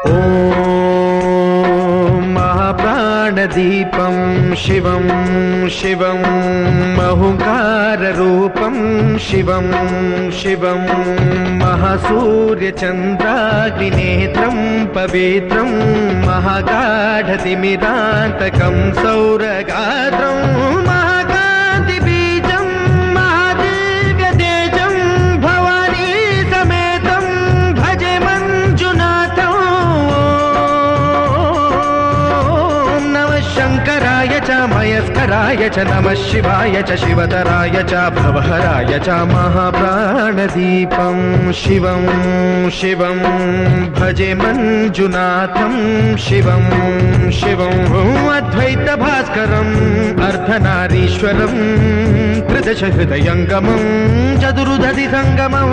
ॐ महाप्राणदीपं शिवं शिवं महुकाररूपं शिवं शिवं महासूर्यचन्द्राग्निनेत्रं पवित्रं महागाढतिमिरान्तकं सौरगात्रं महाकान्तिबीजं महादिव्यतेजं भवानी समेतं भजे मञ्जुनाथं। नमः शङ्कराय च मयस्कराय च नमः शिवाय च शिवतराय च भवहराय च महाप्राणदीपं शिवं शिवं भजे मञ्जुनाथं शिवं शिवं अद्वैतभास्करम् अर्धनारीश्वरं त्रिदशहृदयङ्गमं चतुर्दधिसङ्गमं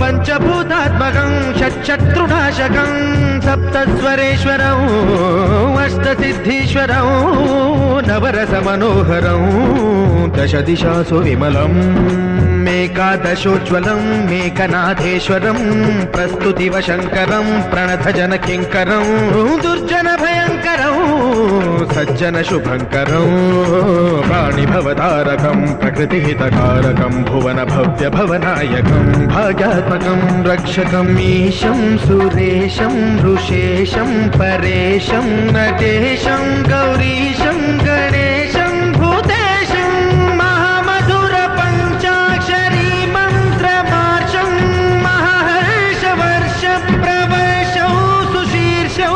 पञ्चभूतात्मकं षट्शत्रुनाशकं सप्तस्वरेश्वरं अष्टसिद्धीश्वरं नवरसमनोहरं दशदिशासु विमलम् मेकादशोज्ज्वलं मेकनाथेश्वरं प्रस्तुतिव शङ्करं प्रणतजनकिङ्करं दुर्जनभयङ्करं सज्जनशुभङ्करं प्राणिभवतारकं प्रकृतिहितकारकं भुवनभव्यभवनायकं भाग्यात्मकं रक्षकम् ईशं सुरेशं ऋषेशं परेशं नटेशं गौरीशं गणेशं भूतेशं महामधुरपञ्चाक्षरी मन्त्रमार्षं महाहर्षवर्षप्रवर्षौ सुशीर्षौ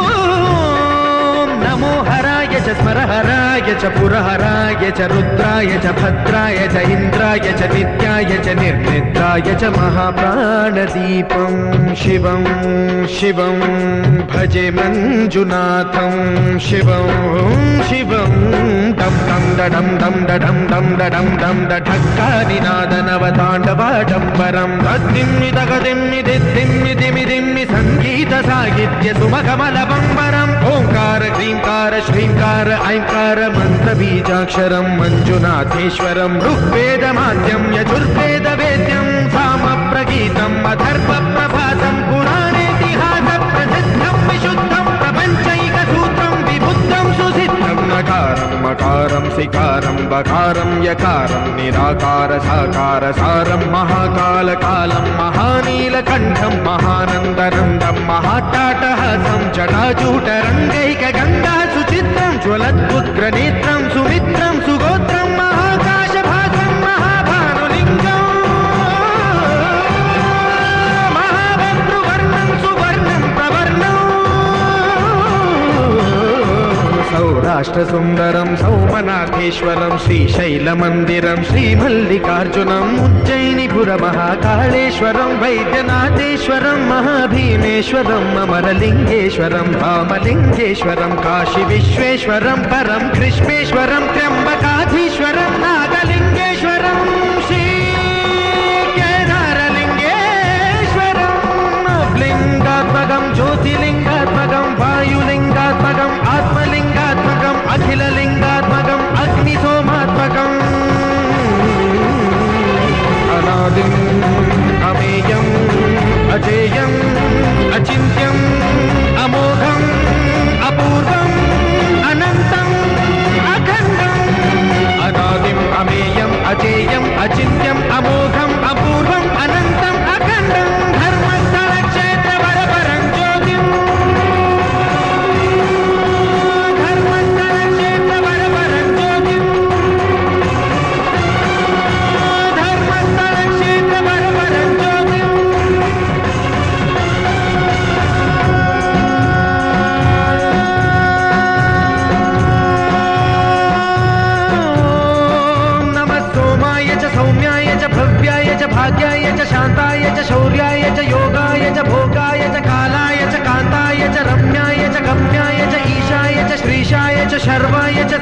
नमो हराय च स्मरहराय च पुरहराय च रुद्राय च भद्राय च इन्द्राय च नित्याय च निर्निद्राय च महाप्राणदीपं शिवं शिवं भजे मञ्जुनाथं शिवं शिवं डं डं डडं डं डडं डं डडं डं डढक्कानिनादनवताण्डवाडम्बरं तद्दिम्मि तगदिम्मि दिद्दिम्मि दिमिदिम्मि सङ्गीतसाहित्य सुमकमलबम्बरम् ओङ्कार ह्रीङ्कार श्रीङ्कार ऐङ्कार मन्त्रबीजाक्षरं मञ्जुनाथेश्वरं ऋग्वेदमाद्यं यजुर्वेदवेद्यं सामप्रगीतम् अथर्वप्रभातं पुराणेतिहासप्रसिद्धं विशुद्धं प्रपञ्चैकसूत्रं विबुद्धं सुसिद्धं नकारं मकारं सिकारं बकारं यकारं निराकार साकार सारं महाकालकालं महानीलकण्ठं महानन्दनन्दं महाट्टाटहासं जटाजूटरङ्गैकगङ्गा सुचित्रं ज्वलद्वुग्रनेत्रं सुमित्रं सुगोत्रं महाकाशभासं महाभानुलिङ्गं महाभद्रुवर्णं सुवर्णं प्रवर्णं सौराष्ट्रसुन्दरं सौमनाथेश्वरं श्रीशैलमन्दिरं श्रीमल्लिकार्जुनम् उज्जयिनीपुरमहाकाळेश्वरं वैद्यनाथेश्वरं महाभीमेश्वरम् अमरलिङ्गेश्वरं रामलिङ्गेश्वरं काशीविश्वेश्वरं परं कृष्णेश्वरं त्र्यम्बकाधीश्वरं नागलिङ्गेश्वरं श्रीकेदारलिङ्गेश्वरं लिङ्गात्मकं ज्योतिलिङ्गात्मकं वायुलिङ्गात्मकं आत्मलिङ्गात्मकम् अखिललिङ्गात्मकम् अग्निसोमात्मकम् अनादिम् अमेयम् अजेयम् अचिन्त्यम् अमोघम् अपूर्वम् अनन्तम् अखण्डम् अनादिम् अमेयम् अजेयम् अचिन्त्यम् अमोघम् अपूर्वम् अनन्तम् अखण्डम् धर्मस्थलक्षेत्रवरपरं ज्योतिम् धर्मस्थलक्षेत्रवरपरं ज्योतिम् धर्मस्थलक्षेत्रवरपरं ज्योतिम् नमः सोमाय च सौम्याय च भव्याय च भाग्याय च शान्ताय च शौर्याय च योगाय च भोगाय च कालाय च कान्ताय च रम्याय च गम्याय च ईशाय च श्रीशाय च शर्वाय च